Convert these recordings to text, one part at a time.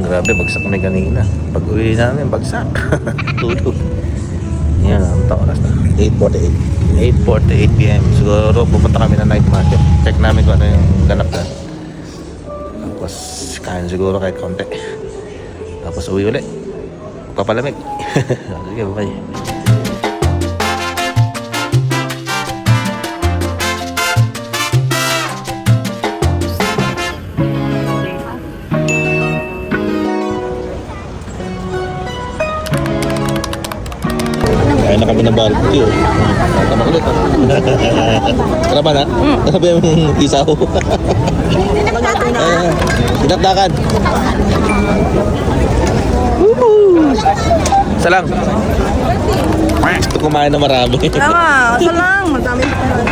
Grabe, bagsak kami kanina. Pag uwi namin, bagsak. Tulog. Yan, ang oras na. 8:48. 8:48 PM. Siguro pupunta kami ng night market. Check namin kung ano yung ganap na. Tapos kain siguro kahit konti. Tapos uwi ulit. Papalamig. Sige, bye. Kaya na kami ng barbecue. Tama ulit. Tara ba na? Tara ba yung isaw? Dinakdakan. Isa lang. Gusto kumain na marami. Kaya nga, asa lang. Madami pa naman.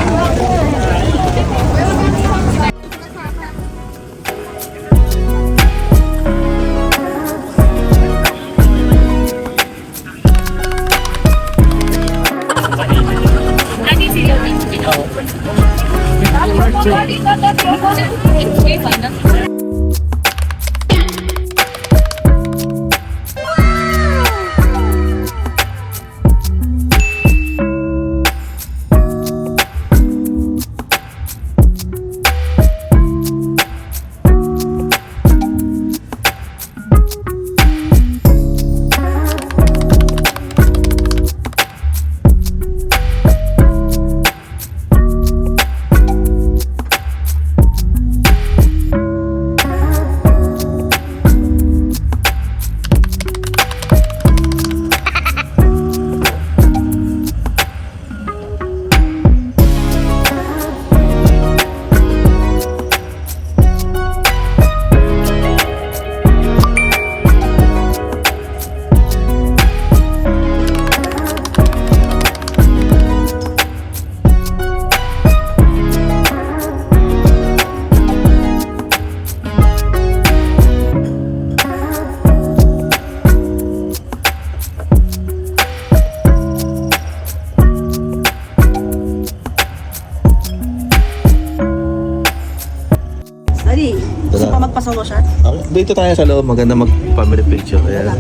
Gusto pa magpa-solo shot? Okay, dito tayo sa loob. Maganda mag-family picture. Ayan.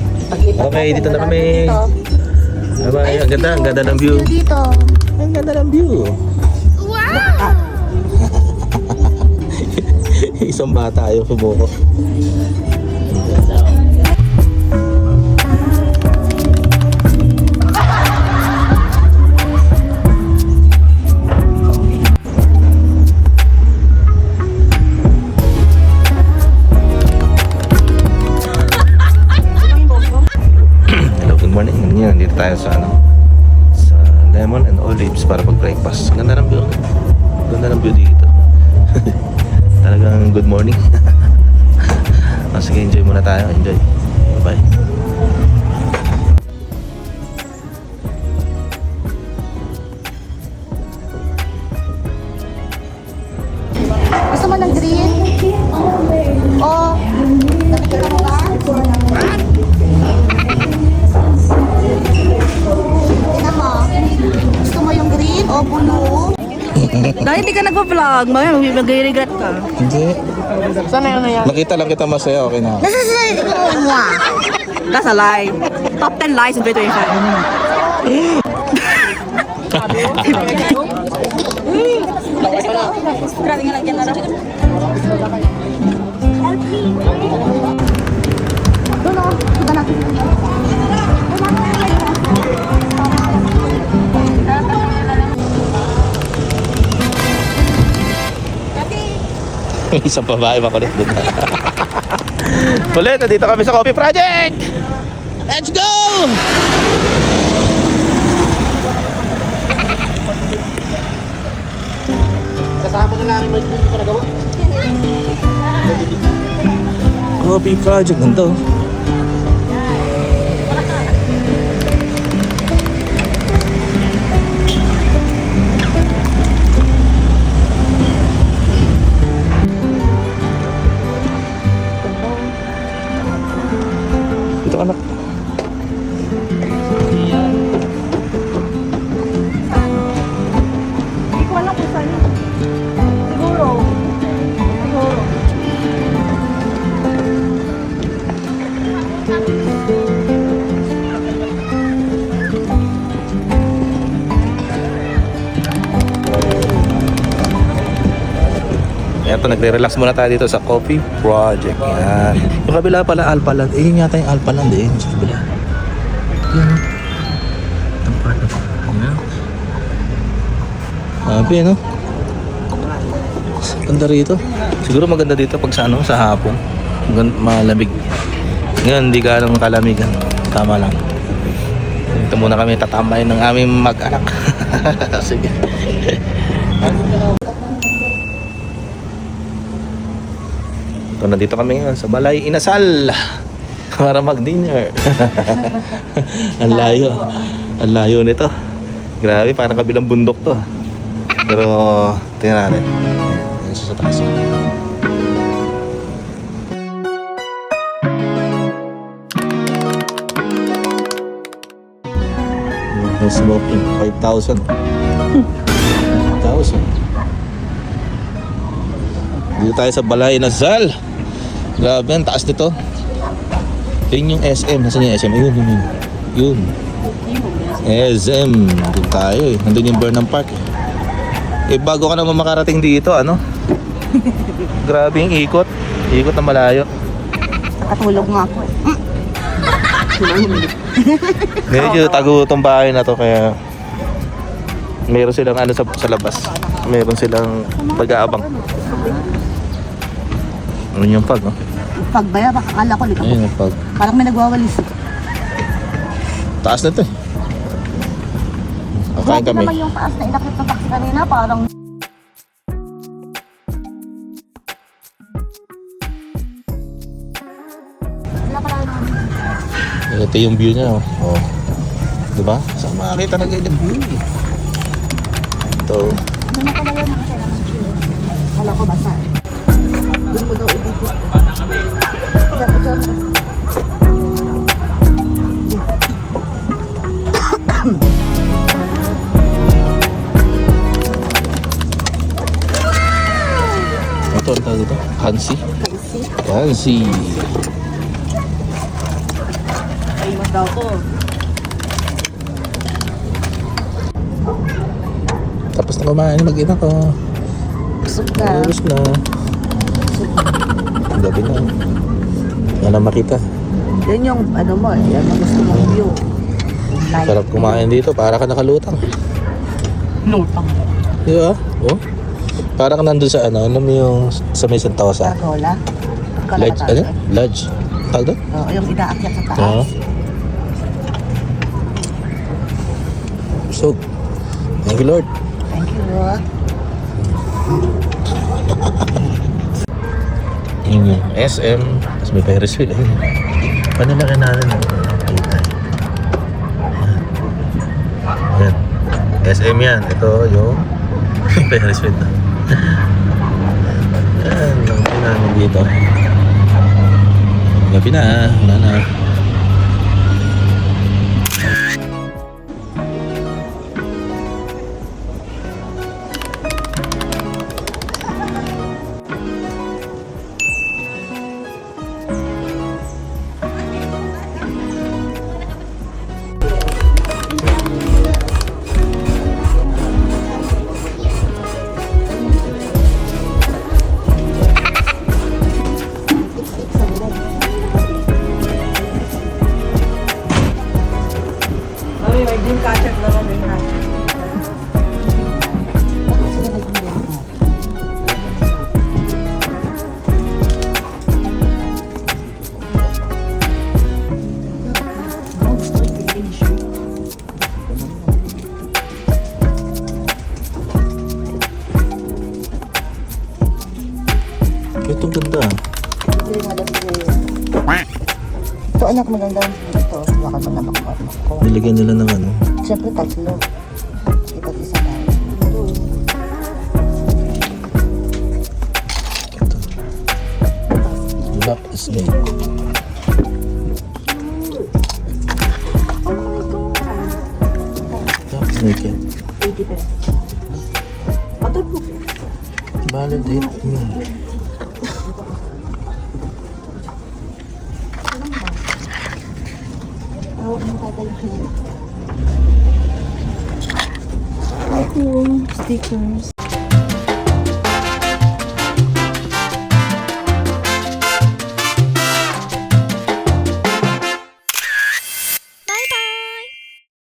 Okay, dito na kami. Bye-bye. Ang ganda ng view. Dito. Ang ganda ng view. Wow! Isang bata ayaw sumuko. Nandito tayo sa sa Lemon and Olives para mag-breakfast. Ganda ng view. Ganda ng view dito. Talagang good morning. Sige, enjoy muna tayo. Enjoy. Bye-bye. Gusto mo ng green? O, nakikita mo ba? Tingnan mo. Gusto mo yung green o blue? Dahil hindi ka nagpa-vlog, mag-regret ka. Hindi. Sana yun na yan? Nakita lang kita masaya. Okay na. Nasa sa ikaw mo. That's a lie. Top 10 lies in 2025. Grabe nga lang dyan na rin. Doon o, iba na. Isang babae makulit doon. Ulit, dito kami sa Coffee Project! Let's go! Kasama na lang yung hindi ko nagawa. Coffee Project, ganito. Ito anak. Hindi ko alam kung saan yun. Siguro. Ito, nagre-relax muna tayo dito sa Coffee Project. Yan. Yung kabila pala, Alpaland. Eh, yun yata yung Alpaland eh. Sa kabila. Yan. Ang part na. Yan. Sabi, no? Ganda rito. Siguro maganda dito pag sa ano, sa hapon. Malamig. Ngayon, hindi ganong kalamigan. Tama lang. Dito muna kami tatambayin ng aming mag-anak. Sige. Ito, nandito kami ngayon sa Balay Inasal para mag-dinner. Ang layo. Ang layo nito. Grabe, parang kabilang bundok to. Pero, tingnan natin. Ayan siya sa taas. No smoking, 5,000. 5,000. Dito tayo sa Balay Inasal. Grabe, ang taas nito. Yun yung SM. Nasaan yung SM? Yun. SM. Doon tayo eh. Nandun yung Burnham Park eh. Eh, bago ka naman makarating dito, ano? Grabe yung ikot. Ikot na malayo. Nakatulog nga ako. Medyo tago itong bahay na to, kaya meron silang ano sa labas. Meron silang pag-aabang. Ano yung pag, no? Pag ba yan? Baka akala ko. Ayun yung pag. Parang may nagwawalis. Taas na to eh. Kakain Grabe kami. naman yung taas na inakit ng taxi kanina. Parang wala pala naman. Ito yung view niya, oh. Oh. Diba? Saan makakita na ganyan view eh. Ito. Doon na pala yun. Nakasalaman siya. Kala ko basa. Doon mo daw ibigay. Ito, ang tawag dito? Kansi? Kansi. Ay, mas daw ko. Tapos na kumain, mag-ina ko. Busog ka. Tapos na. Gabi na. Yan ang makita. Yan yung ano mo. Yan ang gusto mong view. Light. Sarap kumain dito, para ka nakalutang. Lutang. Di ba? Oh? Para ka nandun sa ano mo yung sa may Sentosa. Pergola. Lodge, ano? Lodge. Tawag doon? Oo, yung inaakyat sa taas. Oo. So, thank you Lord. Thank you, Lord. Yun yung SM. Tapos may Ferris wheel. Ayun. Paano na rin natin? Nakita. Yan. SM yan. Ito yung Ferris wheel. Yan. Lang namin dito. Gabi na. Wala na. Mami, may dream catcher naman din ha. Ito ganda. Ito anak maganda. Ito. Baka mo naman ako. Nilagyan nila ng ano. Siyempre tatlo. Iba't isa tayo. Ito. Lock is made. Lock is naked. 80 pesos. Patol po. Valid 8 mil. Tawag mo tatay ko. Stickers.